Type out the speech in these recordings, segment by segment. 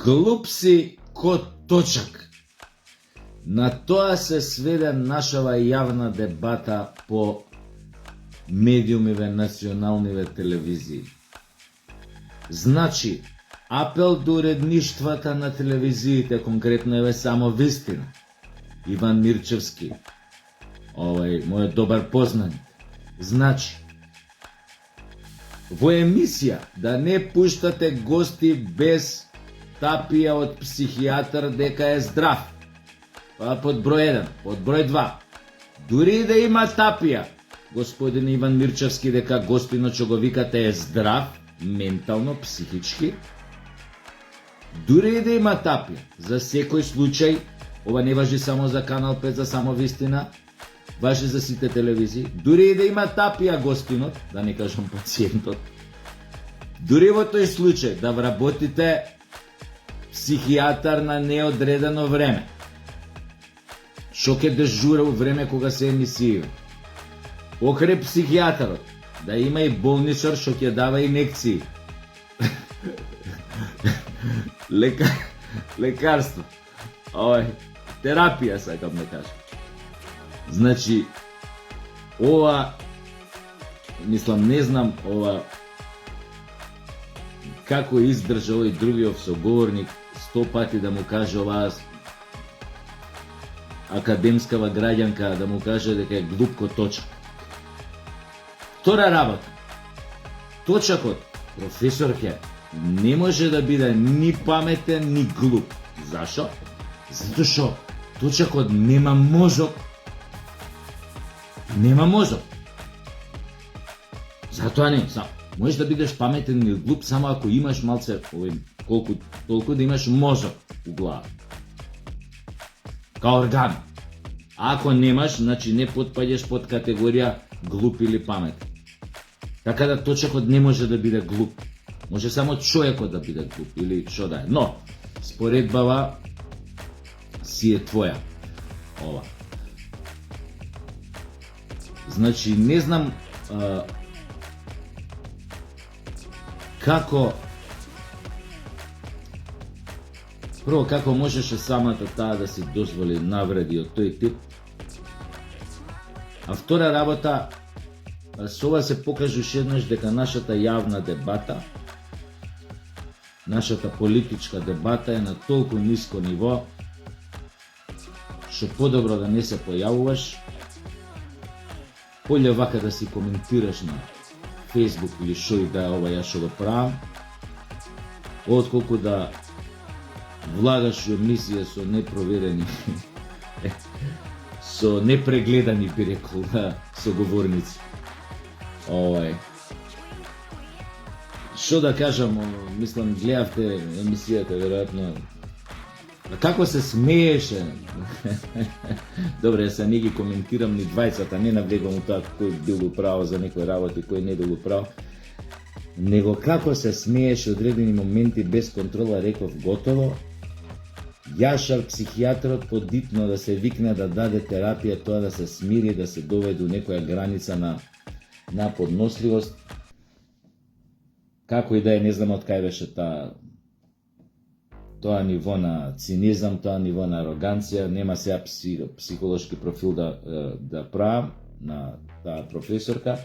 Глуп си ко точак. На тоа се сведе нашава јавна дебата по медиумиве, националниве телевизии. Значи, апел до уредништвата на телевизиите, конкретно еве само Вистина, Иван Мирчевски, мојот добар познаник. Значи, во емисија да не пуштате гости без тапија од психијатар дека е здрав. Под број 1, под број 2. Дури да има тапија, господин Иван Мирчевски, дека гостино што го викате е здрав, ментално, психички, дури да има тапија, за секој случај, ова не важи само за Канал 5, за само Вистина, важи за сите телевизии, дури да има тапија гостинот, да не кажам пациентот, дури во тој случај да вработите психијатар на неодредено време, што ќе дежура во време кога се емисија. Покрај психијатарот, да има и болничар што ќе дава инекции. Лекарство. Терапија, сакам да кажам. Значи, ова, мислам, не знам, ова, како издржа овој другиот соговорник 100 пати да му каже оваа академскава граѓанка, да му каже дека е глуп ко точак. Втора работа. Точакот, професорке, не може да биде ни паметен, ни глуп. Зашо? Затоа што точакот нема мозок. Нема мозок. Затоа не, можеш да бидеш паметен или глуп само ако имаш малце, толку да имаш мозок у глава. Као орган. Ако немаш, значи не потпаѓаш под категорија глуп или паметен. Така да точакот не може да биде глуп. Може само човекот да биде глуп или што да е. Но, споредбава си е твоја. Ова. Значи, не знам како прво како можеше самата таа да си дозволи навреди од тој тип. А втора работа, со ова се покажа уште еднаш дека нашата јавна дебата, нашата политичка дебата е на толку ниско ниво, што подобро да не се појавуваш, поле вака да си коментираш на Facebook или шо и да е ова ја што го правам, отколку да влагаш у емисија со непроверени, со непрегледани, би рекол, соговорници. Што да кажам, мислам, гледавте емисијата, веројатно. Како се смееше. Добре, се не ги коментирам ни двајцата, не навлегувам у тоа кој бил управо за некој работи, кој не бил управо. Него како се смееше одредени моменти без контрола, реков готово. Јашар психијатрот подитно да се викне да даде терапија, тоа да се смири, да се доведе до некоја граница на подносливост. Како и да е, не знам од кај беше тоа ниво на цинизам, тоа ниво на ароганција, нема сега психолошки профил да правам на таа професорка,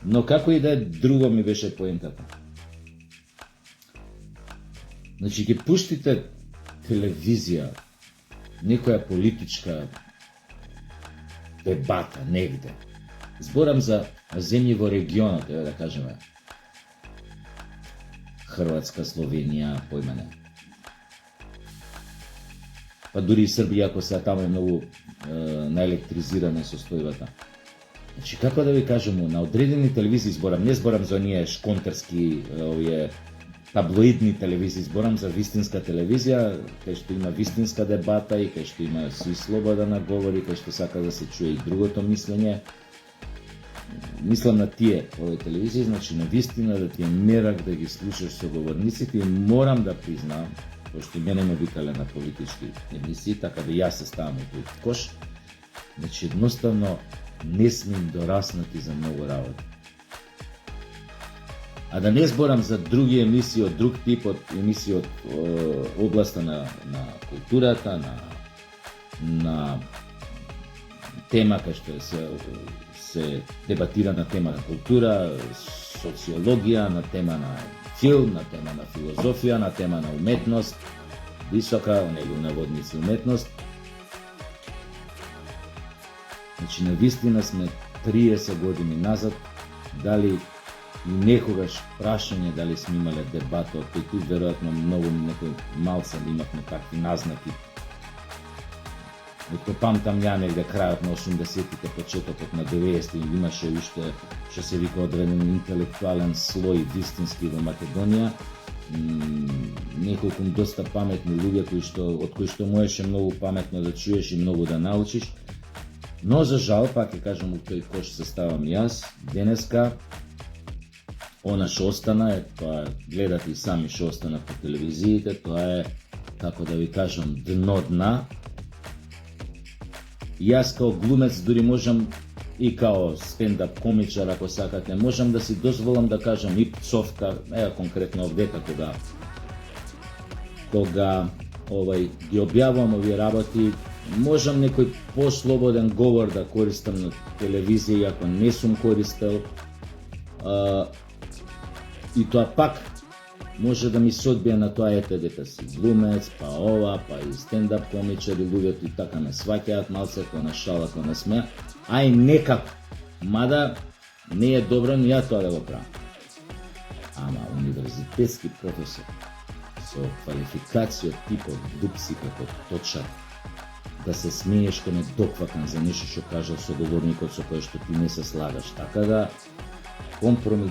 но како и да е, друго ми беше поентата. Значи, ги пуштите телевизија, некоја политичка дебата негде. Зборам за земји во регионот, да кажеме. Хрватска, Словенија, појма не. Па дури и Србија, ако сега таму е многу наелектризирана состојбата. Значи, како да ви кажем, на одредени телевизии зборам, не зборам за оние шконтерски, овие таблоидни телевизии, зборам за вистинска телевизија, кај што има вистинска дебата и кај што има си слобода на говори, кај што сака да се чуе и другото мислење. Мислам на тие овие телевизии, значи на вистина да ти е мерак да ги слушаш соговорниците и морам да признам, пошто мене ме викале на политички емисии, така да јас се ставам у тој кош, значи едноставно не сме им дораснати за многу работи. А да не зборам за други емисии од друг тип, од емисии од областа на културата, на тема кај што се дебатира на тема на култура, социологија, на тема на филм, на тема на филозофија, на тема на уметност, висока, нели наводници уметност. Значи, навистина сме 30 години назад, дали и некогаш прашање дали сме имале дебата од тој тип, веројатно многу некој малце имавме такви назнаки. Од памтам ја негде крајот на 80-тите, почетокот на 90-ти имаше уште што се вика одреден интелектуален слој вистински во Македонија, неколку доста паметни луѓе од кои што можеше многу паметно да чуеш и многу да научиш. Но за жал, пак ќе кажам, у тој кош се ставам јас, денеска она што остана е, тоа гледате и сами што остана по телевизиите, тоа е, како да ви кажам, дно дна. Јас као глумец дури можам и као стендап комичар, ако сакате, можам да си дозволам да кажам и пцовка, конкретно овдека кога ги објавувам овие работи, можам некој послободен говор да користам на телевизија, ако не сум користел. И тоа пак може да ми се одбие на тоа, ете дека си глумец, па ова, па и стендап комичари, луѓето и така ме сваќаат малце, кој на шала, кој на смеа, а и некако, мада не е добро ни ја тоа да го правам. Ама универзитетски професор со квалификација типот дупси како точар, да се смееш кога не доквакан за нешто што кажал соговорникот со кој што ти не се слагаш, така да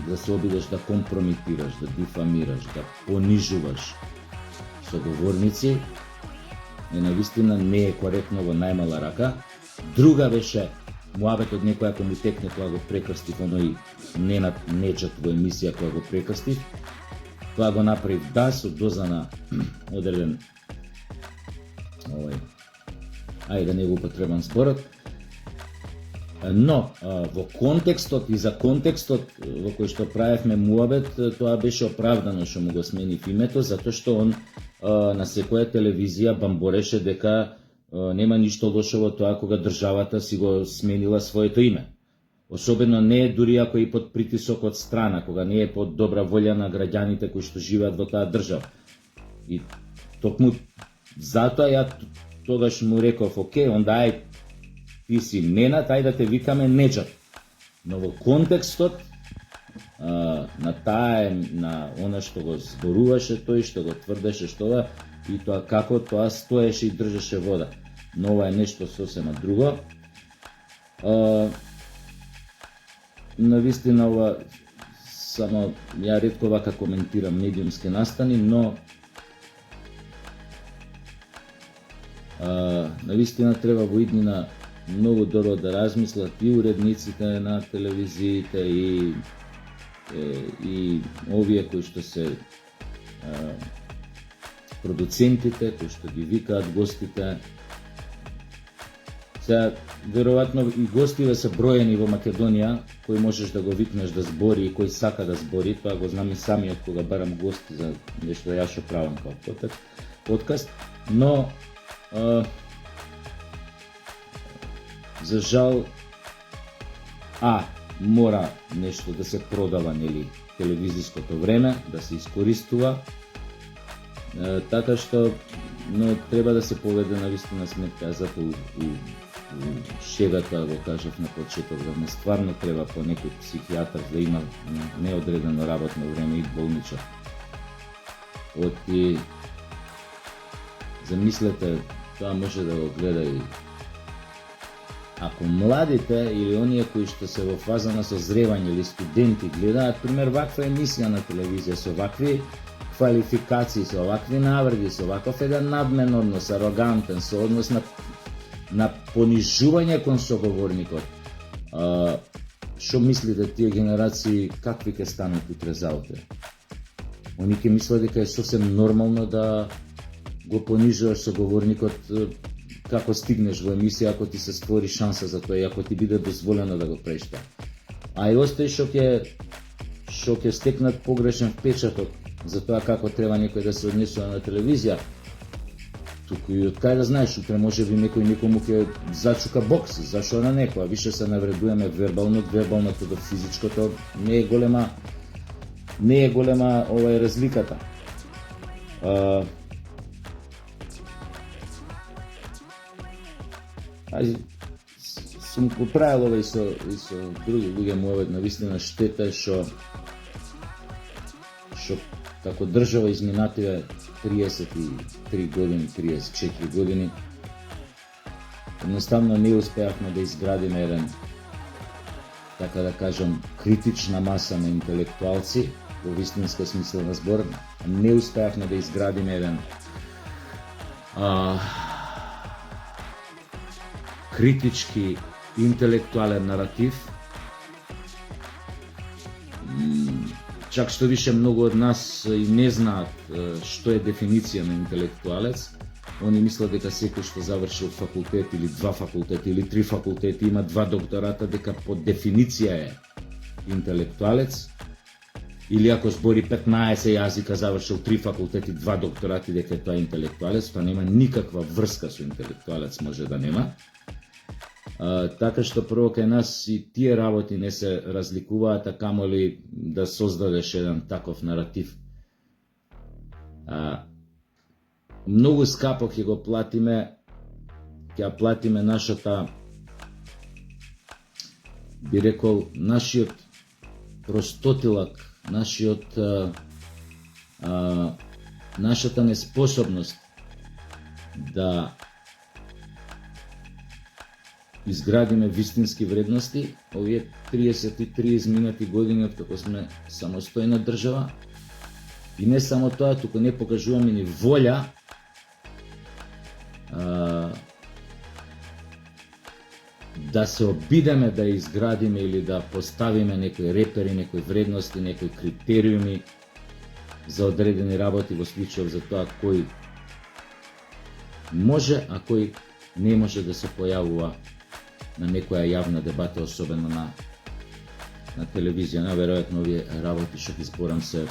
да се обидеш да компрометираш, да дифамираш, да понижуваш соговорници, навистина не е коректно во најмала рака. Друга беше муабетот некој ако му текне, тоа го прекрстив, оној Ненад Неджат во емисија која го прекрстив. Тоа го направив со доза на одреден да не го употребам зборот. Но во контекстот и за контекстот во кој што правевме муабет, тоа беше оправдано што му го сменив името, затоа што он на секоја телевизија бамбореше дека нема ништо лошо во тоа кога државата си го сменила своето име. Особено не е дури ако и под притисок од страна, кога не е под добра волја на граѓаните кои што живеат во таа држава. И токму затоа ја тогаш му реков, окей, онда ти си Ненад, ај да те викаме Неджат. Но во контекстот на таа, на она што го зборуваше тој, што го тврдеше, што и тоа како тоа стоеше и држеше вода. Но ова е нешто сосема друго. Навистина ова, само ја ретко вака коментирам медиумски настани, но навистина треба во иднина многу добро да размислат и уредниците на телевизиите и овие кои што се продуцентите, кои што ги викаат гостите. Сега, веројатно и гостиве се броени во Македонија, кој можеш да го викнеш да збори и кој сака да збори, тоа го знам и самиот кога барам гости за нешто ја што правам као подкаст, но за жал, мора нешто да се продава, нели, телевизиското време, да се искористува, така што, но треба да се поведе навистина сметка, затоа у шегата го кажав на почеток, да не стварно треба по некој психијатар да има неодредено работно време и болничар. Оти, замислете, тоа може да го гледа и ако младите или оние кои што се во фаза на созревање или студенти гледаат, пример, ваква емисија на телевизија со вакви квалификации, со вакви навреди, со ваков еден надмен однос, арогантен, со однос на понижување кон соговорникот. Што мислите тие генерации какви ќе станат утре заутре? Они ќе мислат дека е сосем нормално да го понижуваш соговорникот како стигнеш во емисија, ако ти се створи шанса за тоа и ако ти биде дозволено да го правиш тоа. А и остај што што ќе стекнат погрешен впечаток за тоа како треба некој да се однесува на телевизија. Туку и од кај да знаеш, утре може би некој некому ќе зачука бокс, зашо на некоја, више се навредуваме вербалното до физичкото, не е голема разликата. Сум го правил ова и со други луѓе, му навистина штета е што како држава изминативе 33 години, 34 години, едноставно не успеавме да изградиме еден, така да кажам, критична маса на интелектуалци, во вистинска смисла на збор, не успеавме да изградиме еден критички интелектуален наратив. Чак што више многу од нас и не знаат што е дефиниција на интелектуалец. Они мислат дека секој што завршил факултет или 2 факултети или 3 факултети има 2 доктората, дека по дефиниција е интелектуалец. Или ако збори 15 јазика, завршил 3 факултети, 2 докторати, дека е тоа интелектуалец, тоа нема никаква врска со интелектуалец, може да нема. Така што прво кај нас и тие работи не се разликуваат, а камоли да создадеш еден таков наратив. Многу скапо ќе го платиме, ќе платиме нашата, би рекол, нашиот простотилак, нашата неспособност да изградиме вистински вредности овие 33 изминати години од како сме самостојна држава. И не само тоа, туку не покажуваме ни волја да се обидеме да изградиме или да поставиме некои репери, некои вредности, некои критериуми за одредени работи во случајов за тоа кој може, а кој не може да се појавува на некоја јавна дебата, особено на телевизија. Наверојатно овие работи што ги зборам се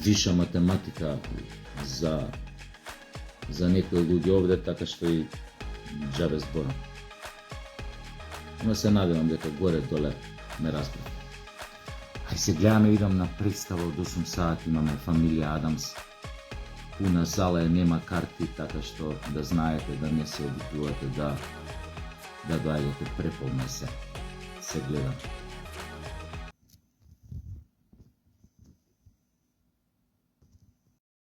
виша математика за некои луѓе овде, така што и џабе зборам. Но се надевам дека горе-доле ме разбрав. Ај се гледаме, идам на представа од 8 сати, имаме фамилија Адамс. Пуна зала е, нема карти, така што да знаете, да не се обидувате да доаѓате, преполно се гледа.